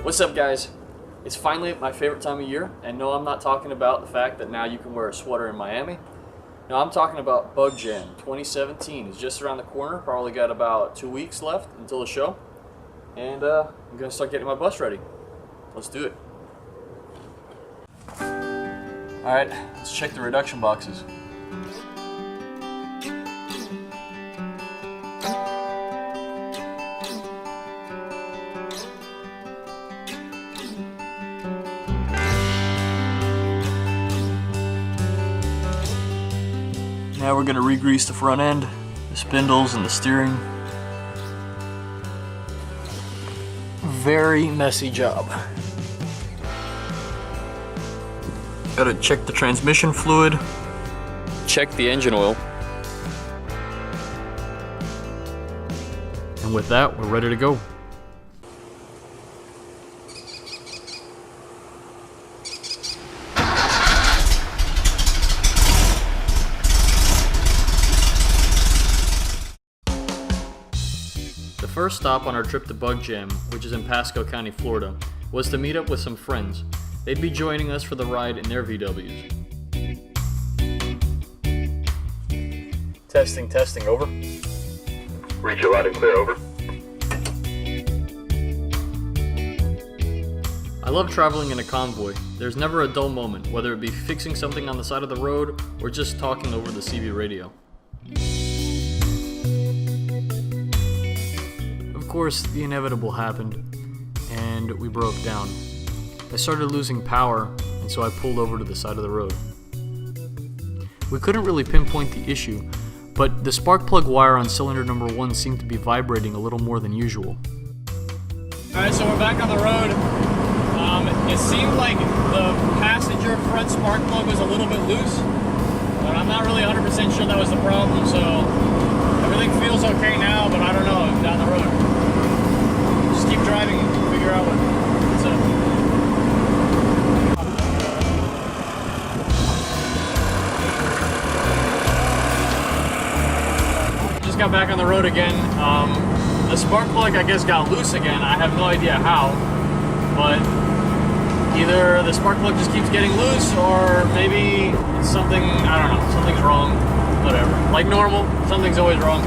What's up, guys? It's finally my favorite time of year, and no, I'm not talking about the fact that now you can wear a sweater in Miami. No, I'm talking about Bug Jam 2017. It's just around the corner. Probably got about 2 weeks left until the show, and I'm gonna start getting my bus ready. Let's do it. All right, let's check the reduction boxes. Now we're going to re-grease the front end, the spindles, and the steering. Very messy job. Got to check the transmission fluid, check the engine oil. And with that, we're ready to go. The first stop on our trip to Bug Jam, which is in Pasco County, Florida, was to meet up with some friends. They'd be joining us for the ride in their VWs. Testing, over. Reach you loud and clear, over. I love traveling in a convoy. There's never a dull moment, whether it be fixing something on the side of the road or just talking over the CB radio. Of course, the inevitable happened, and we broke down. I started losing power, and so I pulled over to the side of the road. We couldn't really pinpoint the issue, but the spark plug wire on cylinder number 1 seemed to be vibrating a little more than usual. Alright, so we're back on the road. It seemed like the passenger front spark plug was a little bit loose, but I'm not really 100% sure that was the problem, so everything feels okay now, but I don't know, down the road. Just keep driving and figure out what's up. Just got back on the road again. The spark plug, I guess, got loose again. I have no idea how, but either the spark plug just keeps getting loose, or maybe it's something, I don't know, something's wrong, whatever. Like normal, something's always wrong.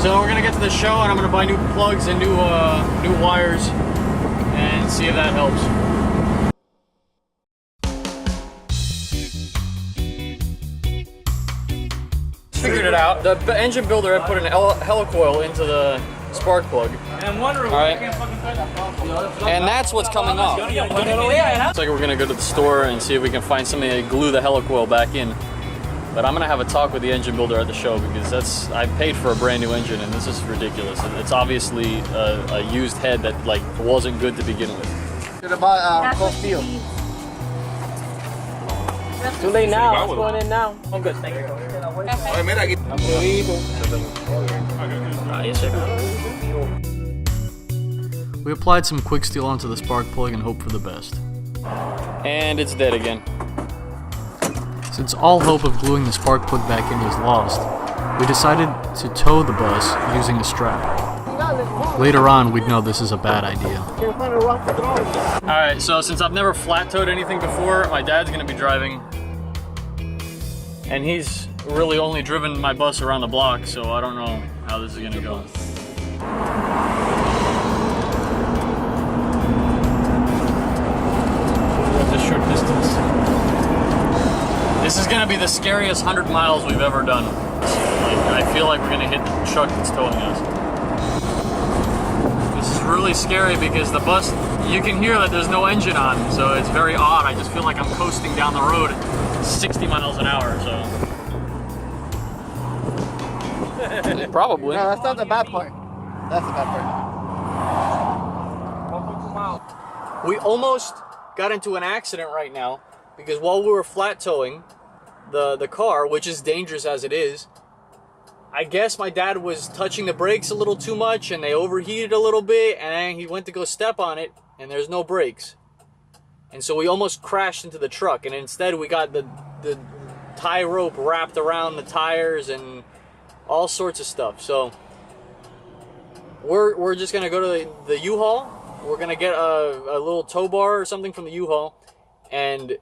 So we're gonna get to the show, and I'm gonna buy new plugs and new wires, and see if that helps. Figured it out. The engine builder had put an helicoil into the spark plug. And I'm wondering why I can't fucking cut that. And that's what's coming off. Looks like we're gonna go to the store and see if we can find something to glue the helicoil back in. But I'm gonna have a talk with the engine builder at the show, because I paid for a brand new engine, and this is ridiculous. It's obviously a used head that wasn't good to begin with. Should have bought cold steel. Too late now. It's going in now. I'm good, thank you. We applied some quick steel onto the spark plug and hoped for the best. And it's dead again. Since all hope of gluing the spark plug back in was lost, we decided to tow the bus using a strap. Later on, we'd know this is a bad idea. Alright, so since I've never flat towed anything before, my dad's gonna be driving. And he's really only driven my bus around the block, so I don't know how this is gonna go. Just short distance. This is gonna be the scariest 100 miles we've ever done. I feel like we're gonna hit the truck that's towing us. This is really scary because the bus, you can hear that there's no engine on, so it's very odd. I just feel like I'm coasting down the road at 60 miles an hour, so. Probably. No, that's not the bad part. That's the bad part. We almost got into an accident right now because while we were flat towing the car, which is dangerous as it is, I guess my dad was touching the brakes a little too much and they overheated a little bit, and he went to go step on it and there's no brakes. And so we almost crashed into the truck, and instead we got the tie rope wrapped around the tires and all sorts of stuff. So we're just gonna go to the U-Haul we're gonna get a little tow bar or something from the U-Haul, and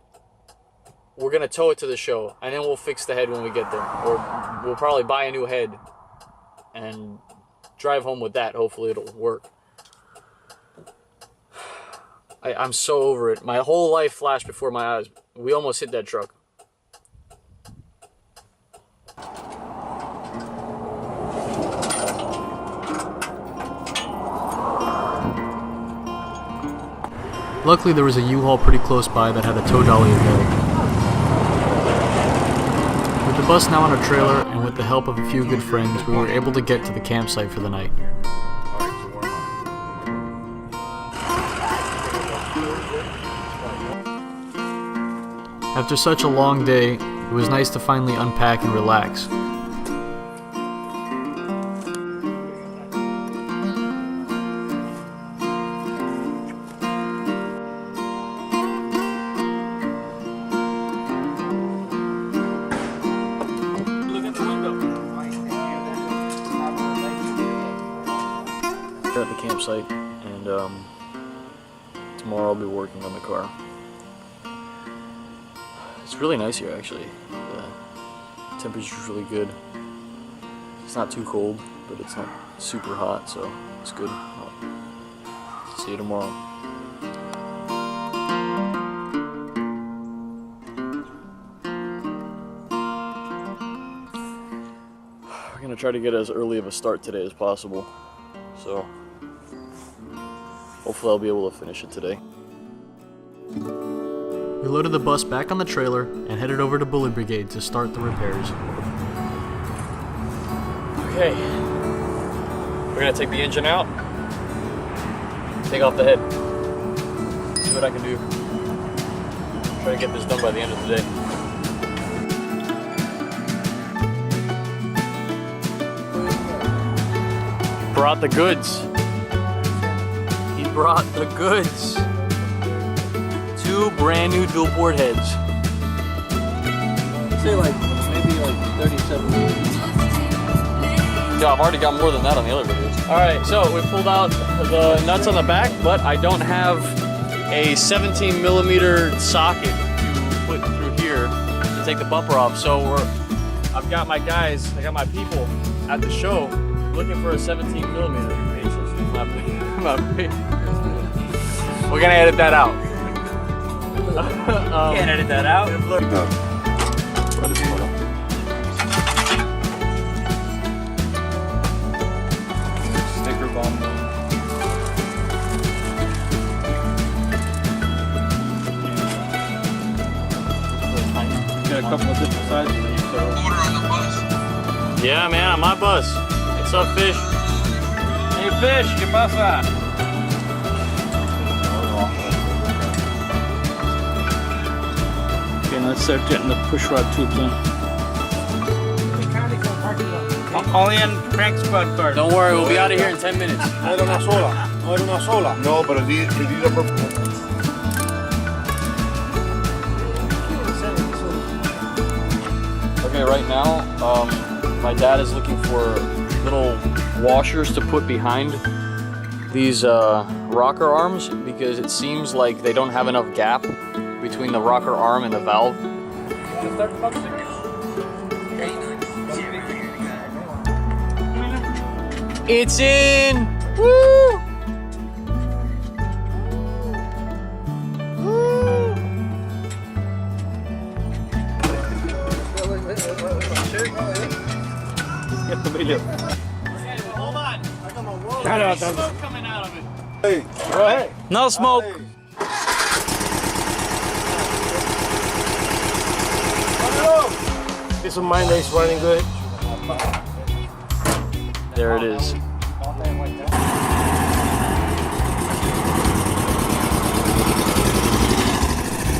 we're gonna tow it to the show, and then we'll fix the head when we get there, or we'll probably buy a new head and drive home with that. Hopefully it'll work. I'm so over it. My whole life flashed before my eyes. We almost hit that truck. Luckily, there was a U-Haul pretty close by that had a tow dolly available. With the bus now on a trailer, and with the help of a few good friends, we were able to get to the campsite for the night. After such a long day, it was nice to finally unpack and relax. At the campsite, and tomorrow I'll be working on the car. It's really nice here, actually. The temperature's really good. It's not too cold, but it's not super hot, so it's good. I'll see you tomorrow. We're gonna try to get as early of a start today as possible, so hopefully I'll be able to finish it today. We loaded the bus back on the trailer and headed over to Bullet Brigade to start the repairs. Okay, we're gonna take the engine out, take off the head, see what I can do. Try to get this done by the end of the day. Brought the goods. He brought the goods. 2 brand new dual board heads. Say like maybe like 37. Yeah, I've already got more than that on the other videos. All right, so we pulled out the nuts on the back, but I don't have a 17mm socket to put through here to take the bumper off. So I've got my guys, I got my people at the show looking for a 17mm. We're gonna edit that out. Can't edit that out. Sticker bomb. Got a couple of different sizes. Yeah, man, on my bus. What's up, Fish? Hey, Fish, ¿qué pasa? Okay, let's start getting the push rod tubes in. Only in crank squad cars. Don't worry, we'll be out of here in 10 minutes. No era una sola. No era una sola. No, pero di la Okay, right now, my dad is looking for little washers to put behind these rocker arms because it seems like they don't have enough gap between the rocker arm and the valve. It's in! Woo! Woo! Get the video. Hold on. Shout out, There's smoke coming out of it. Hey, Go ahead. No smoke. This one mine is running good. There it is.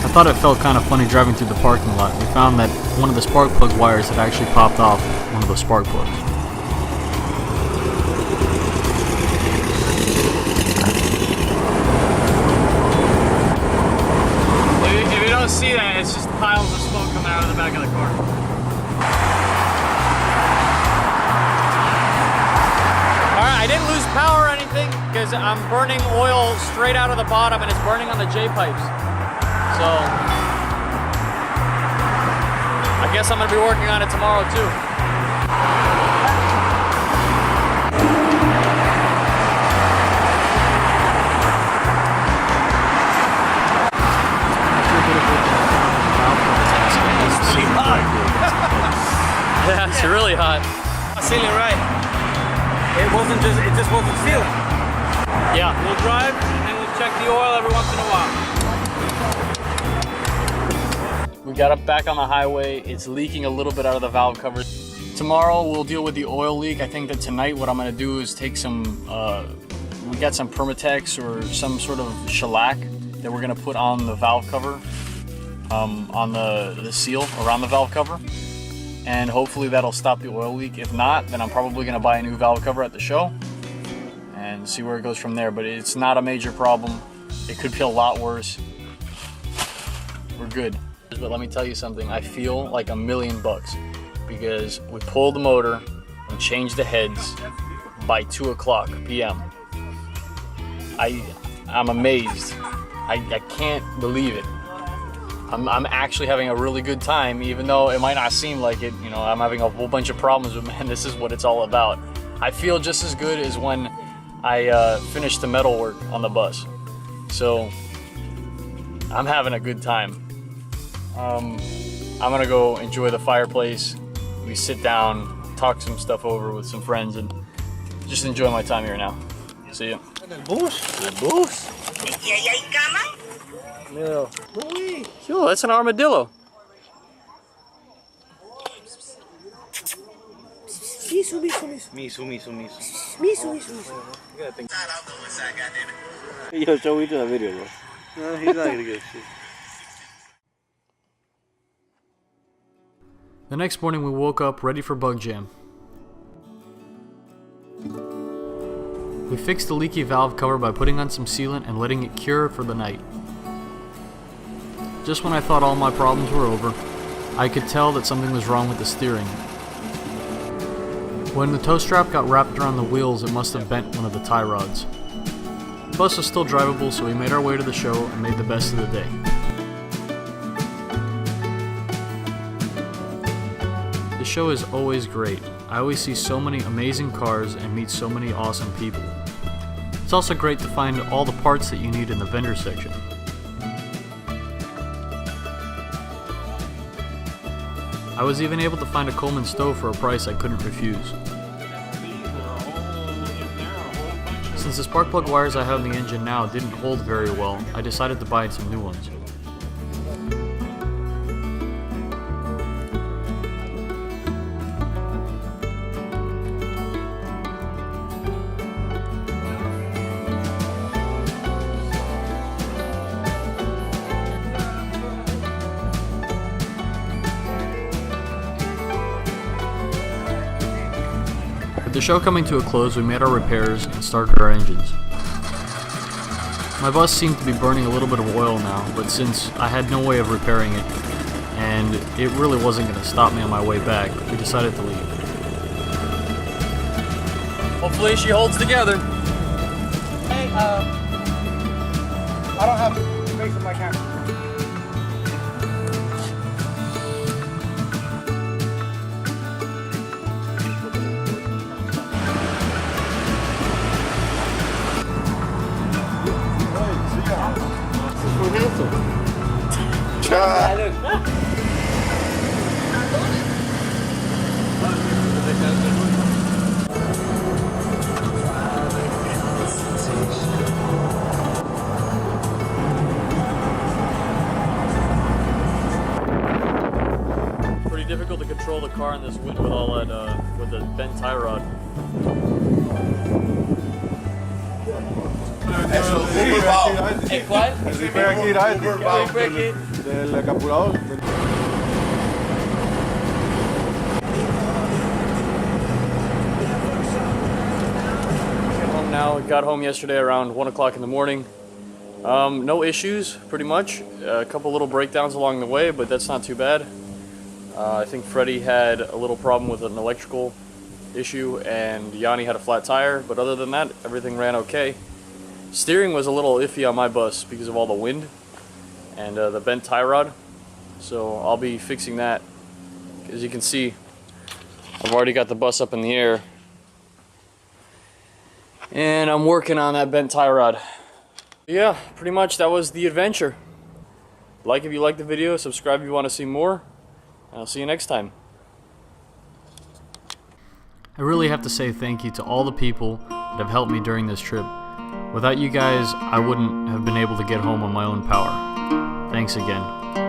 I thought it felt kind of funny driving through the parking lot. We found that one of the spark plug wires had actually popped off one of those spark plugs. If you don't see that, it's just piles of smoke coming out of the back of the car. Alright, I didn't lose power or anything because because I'm burning oil straight out of the bottom and it's burning on the J-pipes. So I guess I'm gonna be working on it tomorrow too. Yeah, it's really hot. Sealing right. It just wasn't sealing. Yeah. We'll drive and we'll check the oil every once in a while. We got up back on the highway. It's leaking a little bit out of the valve cover. Tomorrow we'll deal with the oil leak. I think that tonight what I'm gonna do is take some, we got some Permatex or some sort of shellac that we're gonna put on the valve cover, on the seal around the valve cover. And hopefully that'll stop the oil leak. If not, then I'm probably gonna buy a new valve cover at the show and see where it goes from there. But it's not a major problem. It could be a lot worse. We're good. But let me tell you something, I feel like $1,000,000 because we pulled the motor and changed the heads by 2:00 p.m. I'm amazed. I can't believe it. I'm actually having a really good time, even though it might not seem like it. You know, I'm having a whole bunch of problems, but man, this is what it's all about. I feel just as good as when I finished the metal work on the bus. So I'm having a good time. I'm gonna go enjoy the fireplace. We sit down, talk some stuff over with some friends, and just enjoy my time here now. See ya. El bus. ¿Y ahí hay cama? No. Yo, that's an armadillo. Misu. Yo, show me to the video, bro. No, he's not gonna get shit. The next morning we woke up ready for bug jam. We fixed the leaky valve cover by putting on some sealant and letting it cure for the night. Just when I thought all my problems were over, I could tell that something was wrong with the steering. When the tow strap got wrapped around the wheels, it must have bent one of the tie rods. The bus was still drivable, so we made our way to the show and made the best of the day. The show is always great. I always see so many amazing cars and meet so many awesome people. It's also great to find all the parts that you need in the vendor section. I was even able to find a Coleman stove for a price I couldn't refuse. Since the spark plug wires I have in the engine now didn't hold very well, I decided to buy some new ones. With the show coming to a close, we made our repairs and started our engines. My bus seemed to be burning a little bit of oil now, but since I had no way of repairing it, and it really wasn't going to stop me on my way back, we decided to leave. Hopefully she holds together. Hey, I don't have space in my camera. Pretty difficult to control the car in this wind with all that, with the bent tie rod. ¿El cuál? Del carburador. Home now. Got home yesterday around 1 o'clock in the morning. No issues, pretty much. A couple little breakdowns along the way, but that's not too bad. I think Freddie had a little problem with an electrical issue, and Yanni had a flat tire, but other than that, everything ran okay. Steering was a little iffy on my bus because of all the wind and the bent tie rod. So I'll be fixing that. As you can see, I've already got the bus up in the air. And I'm working on that bent tie rod. Yeah, pretty much that was the adventure. Like if you liked the video, subscribe if you want to see more. And I'll see you next time. I really have to say thank you to all the people that have helped me during this trip. Without you guys, I wouldn't have been able to get home on my own power. Thanks again.